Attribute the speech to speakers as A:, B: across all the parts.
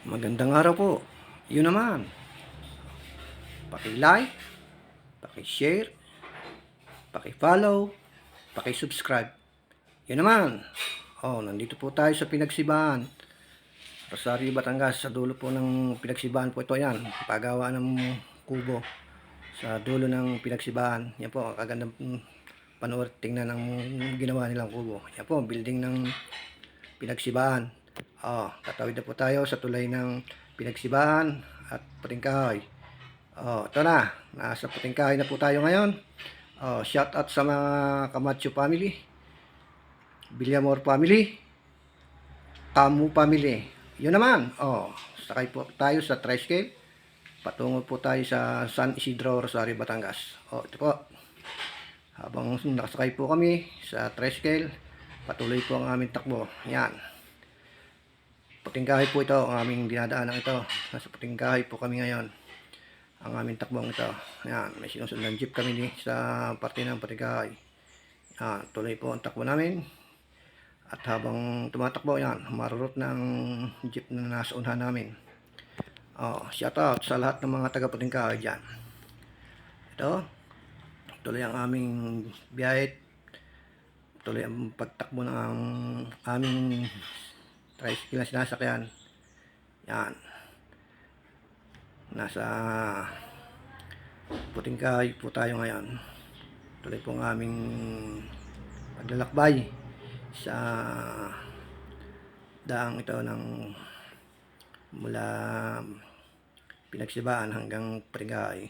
A: Magandang araw po. Yun naman, paki-like, paki-share, paki-follow, paki-subscribe. Yun naman. Nandito po tayo sa Pinagsibahan, Rosario, Batangas. Sa dulo po ng Pinagsibahan po ito. Yan, pagawa ng kubo sa dulo ng Pinagsibahan. Yan po, kagandang panoorin, tingnan ng ginawa nilang kubo. Yan po, building ng Pinagsibahan. Tatawid na po tayo sa tulay ng Pinagsibahan at Puting Kahoy. Ito na. Nasa Puting Kahoy na po tayo ngayon. Shout out sa mga Camacho family, Villamor family, Tamu family. Yun naman. Sakay po tayo sa tricycle. Patungo po tayo sa San Isidro, Rosario, Batangas. Ito po. Habang nakasakay po kami sa tricycle, patuloy po ang aming takbo. Yan. Puting Kahoy po ito, ang aming dinadaanan ito. Nasa Puting Kahoy po kami ngayon. Ang aming takbong ito. Yan, may sinusundan jeep kami sa parte ng Puting Kahoy. Yan, tuloy po ang takbo namin. At habang tumatakbo, yan, marurot ng jeep na nasa unahan namin. Shout out sa lahat ng mga taga Puting Kahoy dyan. Ito, tuloy ang aming biyahe. Tuloy ang pagtakbo ng aming tricycle na sinasakyan. Yan. Nasa Puting Kahoy po tayo ngayon. Tuloy po ang aming paglalakbay sa daang ito ng mula Pinagsibahan hanggang Puting Kahoy.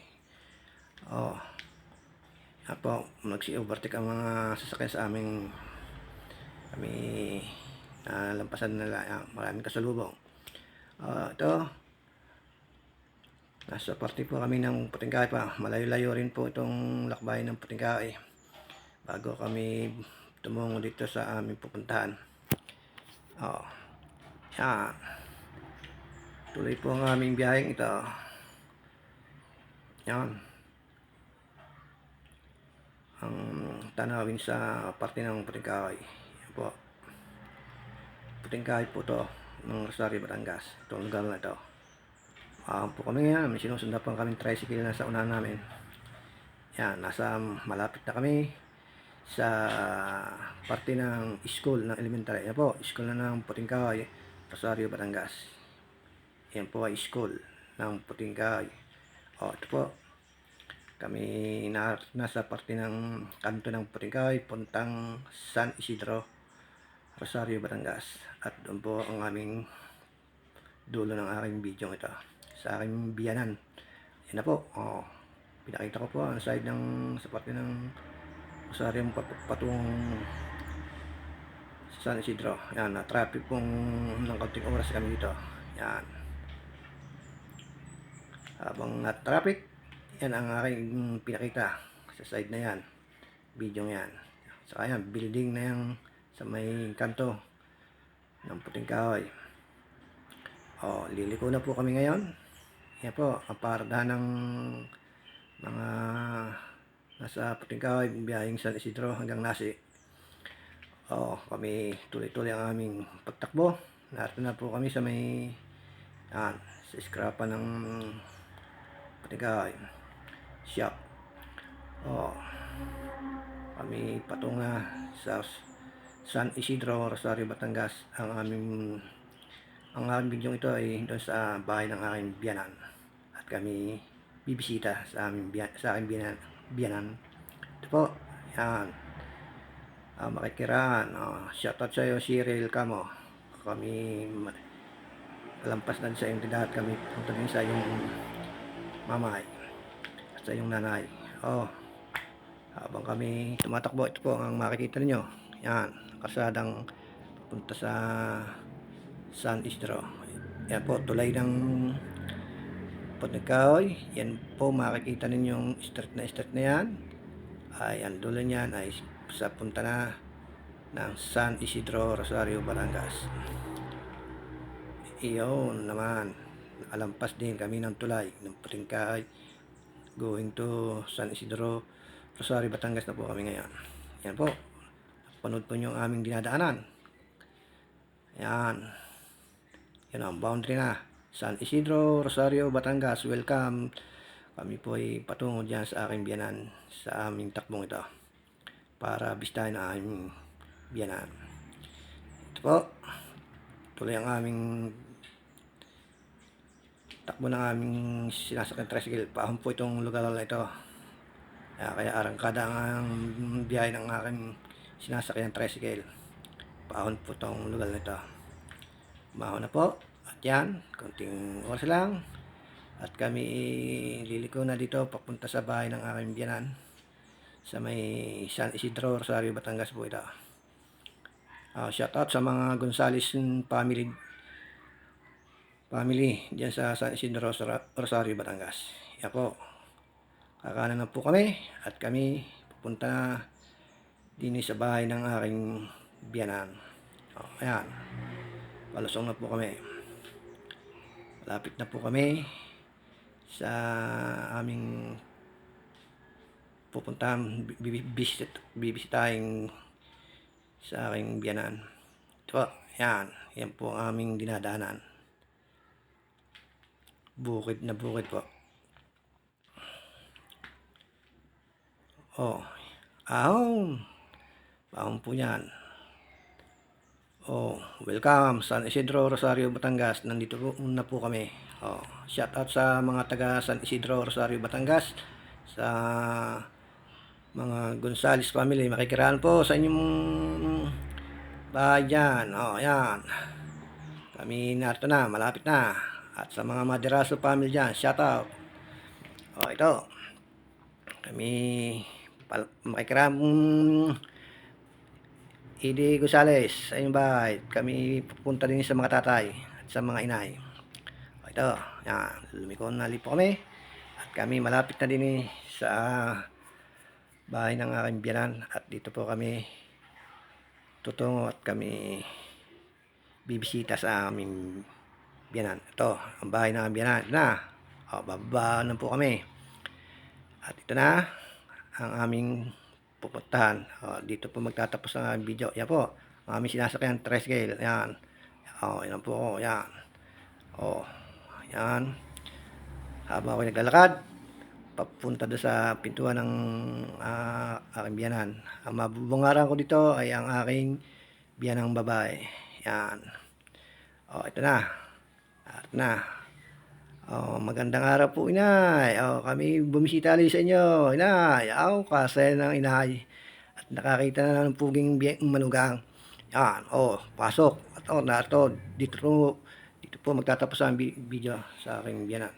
A: Yan po, nagsi-overtake ang mga sasakyan sa aming kami lampasan nila. Maraming kasalubong. Ito, nasa parte po kami ng Puting Kahoy pa. Malayo-layo rin po itong lakbay ng Puting Kahoy bago kami tumungo dito sa aming pupuntahan. Yan. Tuloy po ang aming biyaheng ito. Yan. Ang tanawin sa parte ng Puting Kahoy. Yan po. Puting Kahoy po to ng Rosario, Batangas. Itong lugar na ito. Po kami ngayon, may sinusundan pa kaming tricycle na sa unahan namin. Yan, nasa malapit na kami sa parte ng school ng elementary. Yan po, school na ng Puting Kahoy, Rosario, Batangas. Yan po ay school ng Puting Kahoy. Ito po, kami nasa parte ng kanto ng Puting Kahoy, puntang San Isidro, Rosario, Batangas. At doon po ang aming dulo ng aking video ito sa aking biyanan. Yan na po. Pinakita ko po ang side ng sa parte ng Rosario patungong sa San Isidro. Yan, na-traffic pong ng kaunting oras kami dito. Yan. Habang na-traffic, yan ang aking pinakita sa side na yan. Video yan. Saka yan, building na yan sa may kanto ng Puting Kahoy. Liliko na po kami ngayon. Yan po, ang paradahan ng mga nasa Puting Kahoy, biyaheng San Isidro hanggang Nasi. Kami tuloy-tuloy ang aming pagtakbo. Narito na po kami sa may sa skrapan ng Puting Kahoy shop. Kami patungo sa San Isidro, Rosario, Batangas. Ang aking video ito ay doon sa bahay ng aking biyanan. At kami bibisita sa aking biyanan. Ito po, yan. Makikiraan. Shoutout sa iyo, Cyril Camo. Kami lampas na sa iyong tindahan. Kami punta din sa iyong mamay at sa iyong nanay. Habang kami tumatakbo, ito po ang makikita niyo. Yan, kasadang punta sa San Isidro. Yan po, tulay ng Puting Kahoy. Yan po, makikita ninyong street na yan. Ang dulo niyan ay sa punta na ng San Isidro, Rosario, Batangas. Iyon naman, nakalampas din kami ng tulay ng Puting Kahoy going to San Isidro, Rosario, Batangas na po kami ngayon. Yan po, panood po nyo ang aming dinadaanan. Yan. Yan ang boundary na. San Isidro, Rosario, Batangas. Welcome. Kami po ay patungo dyan sa aking biyanan sa aming takbong ito para bisitahin ang aming biyanan. Ito po, tuloy ang aming takbo ng aming sinasakyan tricycle. Paahon po itong lugar na ito. Kaya arangkada ang biyahe ng aking sinasakyan tricycle. Paahon po itong lugar na ito. Mahon na po. At yan, konting oras lang. At kami liliko na dito papunta sa bahay ng aking biyanan sa may San Isidro, Rosario, Batangas po ito. Shout out sa mga Gonzales family diyan sa San Isidro, Rosario, Batangas. Yan po. Kakanan na po kami at kami pupunta na din sa bahay ng aking biyanan. Ayan. Palusong na po kami. Malapit na po kami sa aming pupuntahan, bibisitahin sa aking biyanan. Ito, yan. Yan po ang aming dinadaanan. Bukid na bukid po. Ahon. Ahon po yan. Welcome San Isidro, Rosario, Batangas. Nandito po na po kami. Shout out sa mga taga San Isidro, Rosario, Batangas. Sa mga Gonzales family, makikiraan po sa inyong bahay dyan. Yan. Kami narito na, malapit na. At sa mga Maderaso family dyan, shout out. Ito. Kami makikiraan Idi Gonzales sa inyong bahay. Kami pupunta din sa mga tatay at sa mga inay. Ito, yan, lumiko na po kami. At kami malapit na din sa bahay ng aking biyanan. At dito po kami tutungo at kami bibisita sa aming biyanan. Ito, ang bahay ng biyanan. Ito na. Bababa na po kami. At ito na ang aming pupuntahan. Dito po magtatapos ang video. Yan po. Ang aming sinasakyan tricycle. Yan. Yan po. Yan. Yan. Habang ako naglalakad, papunta doon sa pintuan ng aking biyanan. Ang mabubungaran ko dito ay ang aking biyanang babae. Yan. Ito na. At na. Magandang araw po, inay. Kami bumisita ulit sa inyo, inay. Kasaya ng inay. At nakakita na ng puging manugang. Yan, pasok. At dito po magtatapos ang video sa aking biyanan.